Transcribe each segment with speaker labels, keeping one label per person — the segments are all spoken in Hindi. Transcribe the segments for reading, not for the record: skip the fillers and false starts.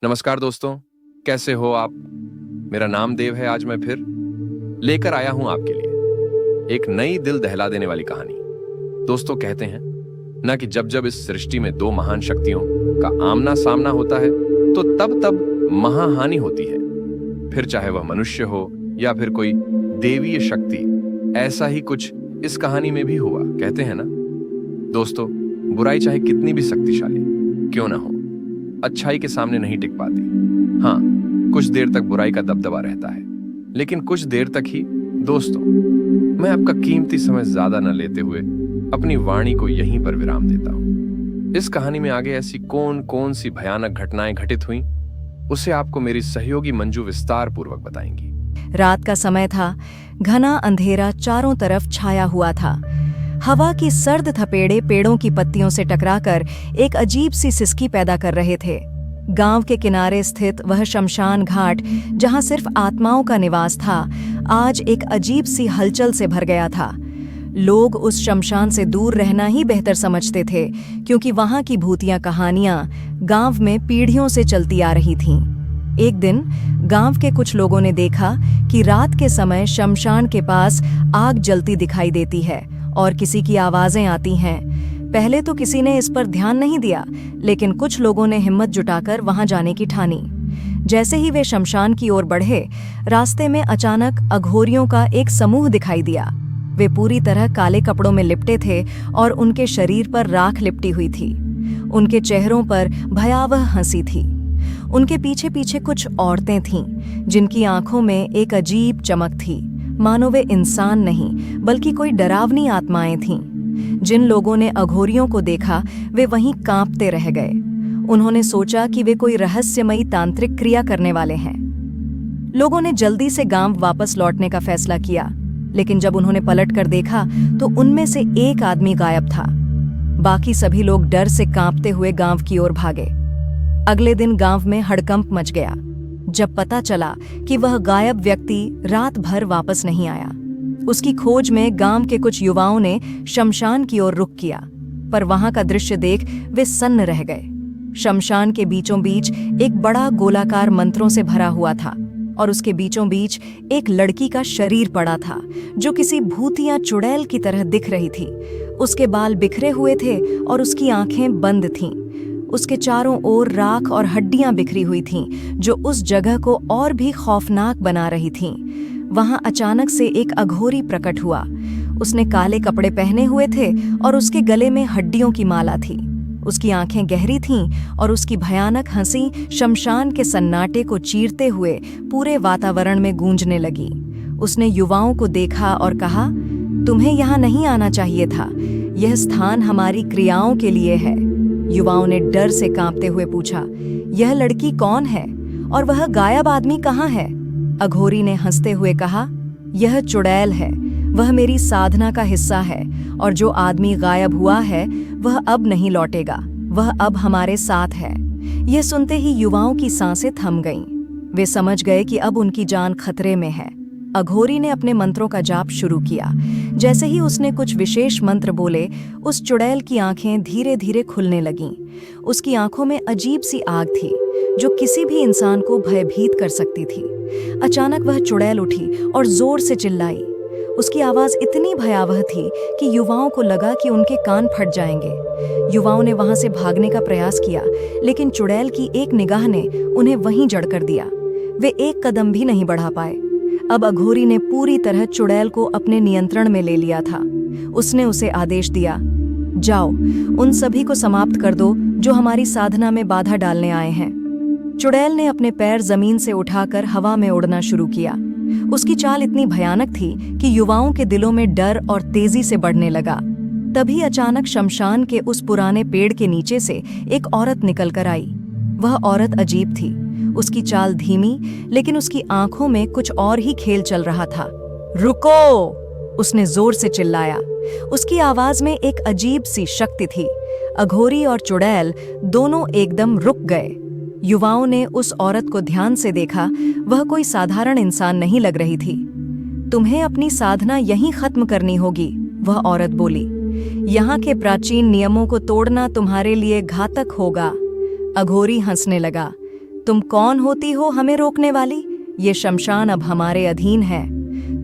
Speaker 1: नमस्कार दोस्तों, कैसे हो आप। मेरा नाम देव है। आज मैं फिर लेकर आया हूं आपके लिए एक नई दिल दहला देने वाली कहानी। दोस्तों, कहते हैं ना कि जब जब इस सृष्टि में दो महान शक्तियों का आमना सामना होता है तो तब तब महाहानि होती है। फिर चाहे वह मनुष्य हो या फिर कोई देवीय शक्ति। ऐसा ही कुछ इस कहानी में भी हुआ। कहते हैं ना दोस्तों, बुराई चाहे कितनी भी शक्तिशाली क्यों ना हो, अच्छाई के सामने नहीं टिक पाती। हाँ, कुछ देर तक बुराई का दबदबा रहता है, लेकिन कुछ देर तक ही। दोस्तों, मैं आपका कीमती समय ज्यादा न लेते हुए अपनी वाणी को यहीं पर विराम देता हूं। इस कहानी में आगे ऐसी कौन कौन सी भयानक घटनाएं घटित हुई, उसे आपको मेरी सहयोगी मंजू विस्तार पूर्वक बताएंगी।
Speaker 2: रात का समय था। घना अंधेरा चारों तरफ छाया हुआ था। हवा की सर्द थपेड़े पेड़ों की पत्तियों से टकराकर एक अजीब सी सिसकी पैदा कर रहे थे। गांव के किनारे स्थित वह शमशान घाट, जहां सिर्फ आत्माओं का निवास था, आज एक अजीब सी हलचल से भर गया था। लोग उस शमशान से दूर रहना ही बेहतर समझते थे, क्योंकि वहां की भूतिया कहानियां गांव में पीढ़ियों से चलती आ रही थीं। एक दिन गांव के कुछ लोगों ने देखा कि रात के समय शमशान के पास आग जलती दिखाई देती है और किसी की आवाजें आती हैं। पहले तो किसी ने इस पर ध्यान नहीं दिया, लेकिन कुछ लोगों ने हिम्मत जुटाकर वहां जाने की ठानी। जैसे ही वे शमशान की ओर बढ़े, रास्ते में अचानक अघोरियों का एक समूह दिखाई दिया। वे पूरी तरह काले कपड़ों में लिपटे थे और उनके शरीर पर राख लिपटी हुई थी। उनके चेहरों पर भयावह हंसी थी। उनके पीछे पीछे कुछ औरतें थीं, जिनकी आंखों में एक अजीब चमक थी, मानो वे इंसान नहीं बल्कि कोई डरावनी आत्माएं थीं। जिन लोगों ने अघोरियों को देखा, वे वहीं कांपते रह गए। उन्होंने सोचा कि वे कोई रहस्यमयी तांत्रिक क्रिया करने वाले हैं। लोगों ने जल्दी से गांव वापस लौटने का फैसला किया, लेकिन जब उन्होंने पलट कर देखा तो उनमें से एक आदमी गायब था। बाकी सभी लोग डर से कांपते हुए गांव की ओर भागे। अगले दिन गांव में हड़कंप मच गया जब पता चला कि वह गायब व्यक्ति रात भर वापस नहीं आया। उसकी खोज में गांव के कुछ युवाओं ने शमशान की ओर रुख किया, पर वहां का दृश्य देख वे सन्न रह गए। शमशान के बीचों बीच एक बड़ा गोलाकार मंत्रों से भरा हुआ था और उसके बीचों बीच एक लड़की का शरीर पड़ा था, जो किसी भूतिया चुड़ैल की तरह दिख रही थी। उसके बाल बिखरे हुए थे और उसकी आंखें बंद थीं। उसके चारों ओर राख और हड्डियां बिखरी हुई थीं, जो उस जगह को और भी खौफनाक बना रही थीं। वहां अचानक से एक अघोरी प्रकट हुआ। उसने काले कपड़े पहने हुए थे और उसके गले में हड्डियों की माला थी। उसकी आंखें गहरी थीं और उसकी भयानक हंसी शमशान के सन्नाटे को चीरते हुए पूरे वातावरण में गूंजने लगी। उसने युवाओं को देखा और कहा, तुम्हें यहाँ नहीं आना चाहिए था। यह स्थान हमारी क्रियाओं के लिए है। युवाओं ने डर से कांपते हुए पूछा, यह लड़की कौन है और वह गायब आदमी कहाँ है? अघोरी ने हंसते हुए कहा, यह चुड़ैल है। वह मेरी साधना का हिस्सा है और जो आदमी गायब हुआ है वह अब नहीं लौटेगा। वह अब हमारे साथ है। यह सुनते ही युवाओं की सांसें थम गईं। वे समझ गए कि अब उनकी जान खतरे में है। अघोरी ने अपने मंत्रों का जाप शुरू किया। जैसे ही उसने कुछ विशेष मंत्र बोले, उस चुड़ैल की आंखें धीरे धीरे खुलने लगीं। उसकी आंखों में अजीब सी आग थी, जो किसी भी इंसान को भयभीत कर सकती थी। अचानक वह चुड़ैल उठी और जोर से चिल्लाई। उसकी आवाज इतनी भयावह थी कि युवाओं को लगा कि उनके कान फट जाएंगे। युवाओं ने वहां से भागने का प्रयास किया, लेकिन चुड़ैल की एक निगाह ने उन्हें वहीं जड़ कर दिया। वे एक कदम भी नहीं बढ़ा पाए। अब अघोरी ने पूरी तरह चुड़ैल को अपने नियंत्रण में ले लिया था। उसने उसे आदेश दिया, जाओ, उन सभी को समाप्त कर दो जो हमारी साधना में बाधा डालने आए हैं। चुड़ैल ने अपने पैर जमीन से उठाकर हवा में उड़ना शुरू किया। उसकी चाल इतनी भयानक थी कि युवाओं के दिलों में डर और तेजी से बढ़ने लगा। तभी अचानक शमशान के उस पुराने पेड़ के नीचे से एक औरत निकल कर आई। वह औरत अजीब थी। उसकी चाल धीमी, लेकिन उसकी आंखों में कुछ और ही खेल चल रहा था। रुको! उसने जोर से चिल्लाया। उसकी आवाज में एक अजीब सी शक्ति थी। अघोरी और चुड़ैल दोनों एकदम रुक गए। युवाओं ने उस औरत को ध्यान से देखा। वह कोई साधारण इंसान नहीं लग रही थी। तुम्हें अपनी साधना यहीं खत्म करनी होगी, वह औरत बोली। यहाँ के प्राचीन नियमों को तोड़ना तुम्हारे लिए घातक होगा। अघोरी हंसने लगा। तुम कौन होती हो हमें रोकने वाली? ये शमशान अब हमारे अधीन है।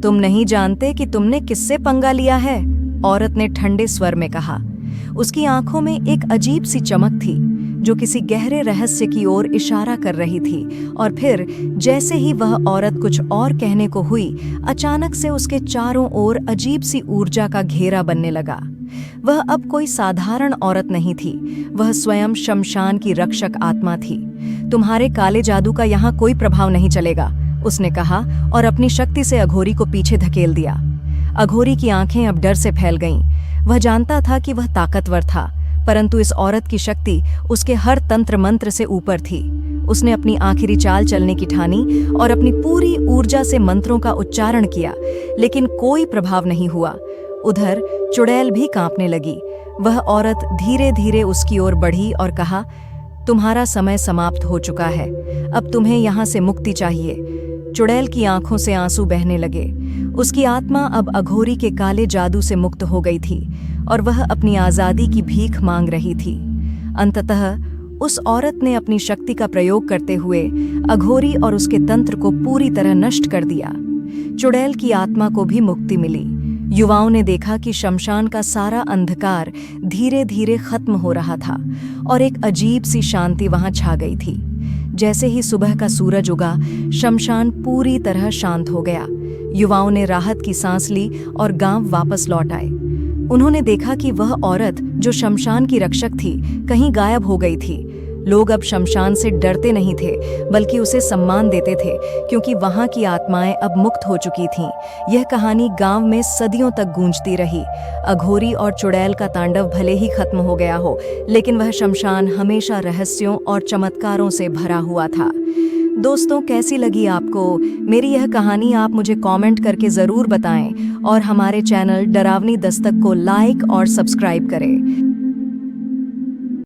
Speaker 2: तुम नहीं जानते कि तुमने किससे पंगा लिया है? औरत ने ठंडे स्वर में कहा। उसकी आंखों में एक अजीब सी चमक थी जो किसी गहरे रहस्य की ओर इशारा कर रही थी। और फिर जैसे ही वह औरत कुछ और कहने को हुई, अचानक से उसके चारों ओर अजीब सी ऊर्जा का घेरा बनने लगा। वह अब कोई साधारण औरत नहीं थी, वह स्वयं शमशान की रक्षक आत्मा थी। तुम्हारे काले जादू का यहाँ कोई प्रभाव नहीं चलेगा, उसने कहा और अपनी शक्ति से अघोरी को पीछे धकेल दिया। अघोरी की आंखें अब डर से फैल गईं। वह जानता था कि वह ताकतवर था, परंतु इस औरत की शक्ति उसके हर तंत्र मंत्र से ऊपर थी। उसने अपनी आखिरी चाल चलने की ठानी और अपनी पूरी ऊर्जा से मंत्रों का उच्चारण किया, लेकिन कोई प्रभाव नहीं हुआ। उधर चुड़ैल भी कांपने लगी। वह औरत धीरे धीरे उसकी ओर बढ़ी और कहा, तुम्हारा समय समाप्त हो चुका है, अब तुम्हें यहाँ से मुक्ति चाहिए। चुड़ैल की आंखों से आंसू बहने लगे। उसकी आत्मा अब अघोरी के काले जादू से मुक्त हो गई थी और वह अपनी आजादी की भीख मांग रही थी। अंततः उस औरत ने अपनी शक्ति का प्रयोग करते हुए अघोरी और उसके तंत्र को पूरी तरह नष्ट कर दिया। चुड़ैल की आत्मा को भी मुक्ति मिली। युवाओं ने देखा कि शमशान का सारा अंधकार धीरे धीरे खत्म हो रहा था और एक अजीब सी शांति वहां छा गई थी। जैसे ही सुबह का सूरज उगा, शमशान पूरी तरह शांत हो गया। युवाओं ने राहत की सांस ली और गांव वापस लौट आए। उन्होंने देखा कि वह औरत जो शमशान की रक्षक थी, कहीं गायब हो गई थी। लोग अब शमशान से डरते नहीं थे, बल्कि उसे सम्मान देते थे, क्योंकि वहां की आत्माएं अब मुक्त हो चुकी थीं। यह कहानी गांव में सदियों तक गूंजती रही। अघोरी और चुड़ैल का तांडव भले ही खत्म हो गया हो, लेकिन वह शमशान हमेशा रहस्यों और चमत्कारों से भरा हुआ था। दोस्तों, कैसी लगी आपको मेरी यह कहानी? आप मुझे कमेंट करके ज़रूर बताएं और हमारे चैनल डरावनी दस्तक को लाइक और सब्सक्राइब करें।